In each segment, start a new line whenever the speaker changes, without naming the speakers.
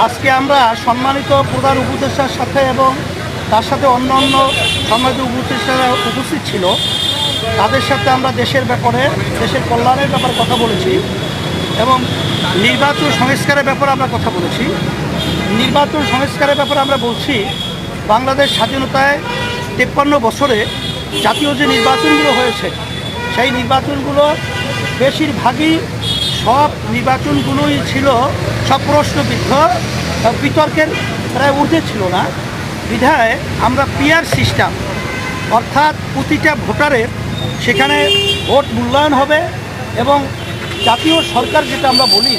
আজকে আমরা সম্মানিত প্রধান উপদেষ্টার সাথে এবং তার সাথে অন্যান্য সম্মানিত উপদেষ্টারা উপস্থিত ছিল, তাদের সাথে আমরা দেশের ব্যাপারে, দেশের কল্যাণের ব্যাপারে কথা বলেছি এবং নির্বাচন সংস্কারের ব্যাপারে আমরা কথা বলেছি। নির্বাচন সংস্কারের ব্যাপারে আমরা বলছি, বাংলাদেশ স্বাধীনতায় 53 বছরে জাতীয় যে নির্বাচনগুলো হয়েছে, সেই নির্বাচনগুলো বেশিরভাগই সব নির্বাচনগুলোই ছিল সব প্রশ্নবিদ্ধ, বিতর্কের প্রায় ঊর্ধ্বে ছিল না। বিধায় আমরা পিয়ার সিস্টেম, অর্থাৎ প্রতিটা ভোটারের সেখানে ভোট মূল্যায়ন হবে এবং জাতীয় সরকার যেটা আমরা বলি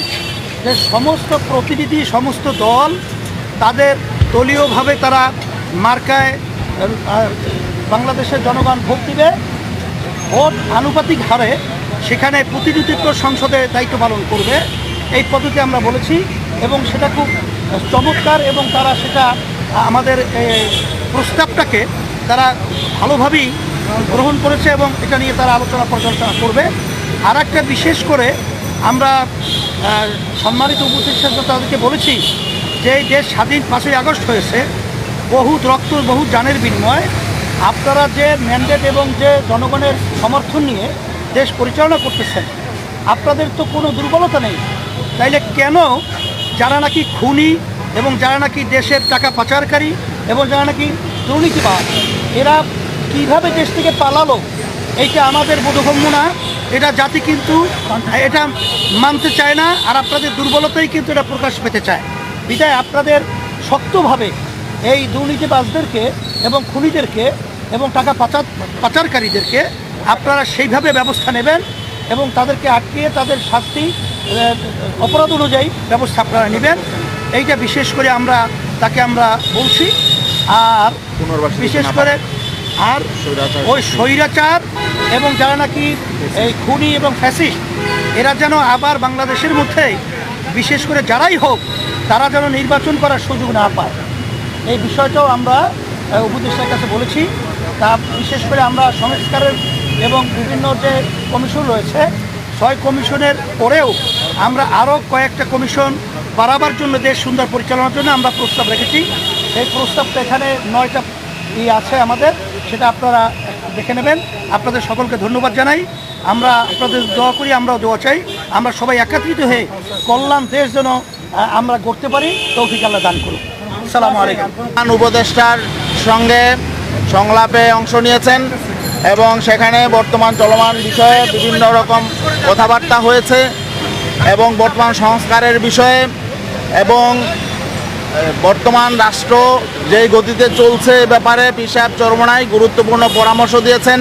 যে সমস্ত প্রতিনিধি, সমস্ত দল তাদের দলীয়ভাবে তারা মার্কায় বাংলাদেশের জনগণ ভোট দিবে, ভোট আনুপাতিক হারে সেখানে প্রতিনিধিত্ব সংসদে দায়িত্ব পালন করবে, এই পদ্ধতি আমরা বলেছি এবং সেটা খুব চমৎকার এবং তারা সেটা আমাদের প্রস্তাবটাকে তারা ভালোভাবেই গ্রহণ করেছে এবং এটা নিয়ে তারা আলোচনা পর্যালোচনা করবে। আর একটা বিশেষ করে আমরা সম্মানিত উপদেষ্টা তাদেরকে বলেছি যে এই দেশ স্বাধীন 5ই আগস্ট হয়েছে, বহুত রক্ত, বহু জানের বিনিময় আপনারা যে ম্যান্ডেট এবং যে জনগণের সমর্থন নিয়ে দেশ পরিচালনা করতেছেন, আপনাদের তো কোনো দুর্বলতা নেই। তাইলে কেন যারা নাকি খুনি এবং যারা নাকি দেশের টাকা পাচারকারী এবং যারা নাকি দুর্নীতিবাজ, এরা কিভাবে দেশ থেকে পালালো, এইটা আমাদের বোধগম্য না। এটা জাতি কিন্তু এটা মানতে চায় না, আর আপনাদের দুর্বলতাই কিন্তু এটা প্রকাশ পেতে চায়। বিধায় আপনাদের শক্তভাবে এই দুর্নীতিবাজদেরকে এবং খুনিদেরকে এবং টাকা পাচারকারীদেরকে আপনারা সেইভাবে ব্যবস্থা নেবেন এবং তাদেরকে আটকিয়ে তাদের শাস্তি অপরাধ অনুযায়ী ব্যবস্থা আপনারা নেবেন, এইটা বিশেষ করে আমরা তাকে আমরা বলছি। আর বিশেষ করে আর ওই স্বৈরাচার এবং যারা নাকি এই খুনি এবং ফ্যাসিস্ট, এরা যেন আবার বাংলাদেশের মধ্যে বিশেষ করে যারাই হোক তারা যেন নির্বাচন করার সুযোগ না পায়, এই বিষয়টাও আমরা উপদেষ্টার কাছে বলেছি। তা বিশেষ করে আমরা সংস্কারের এবং বিভিন্ন যে কমিশন রয়েছে, 6 কমিশনের পরেও আমরা আরও কয়েকটা কমিশন বাড়াবার জন্য, দেশ সুন্দর পরিচালনার জন্য আমরা প্রস্তাব রেখেছি। সেই প্রস্তাবটা এখানে 9টা আছে আমাদের, সেটা আপনারা দেখে নেবেন। আপনাদের সকলকে ধন্যবাদ জানাই। আমরা আপনাদের দোয়া করি, আমরাও দোয়া চাই, আমরা সবাই একত্রিত হয়ে কল্যাণ দেশ যেন আমরা করতে পারি, তৌফিক আল্লাহ দান করুন। আসসালামু আলাইকুম।
উপদেষ্টার সঙ্গে সংলাপে অংশ নিয়েছেন এবং সেখানে বর্তমান চলমান বিষয়ে বিভিন্ন রকম কথাবার্তা হয়েছে এবং বর্তমান সংস্কারের বিষয়ে এবং বর্তমান রাষ্ট্র যেই গতিতে চলছে এ ব্যাপারে পীর সাহেব চরমোনাই গুরুত্বপূর্ণ পরামর্শ দিয়েছেন।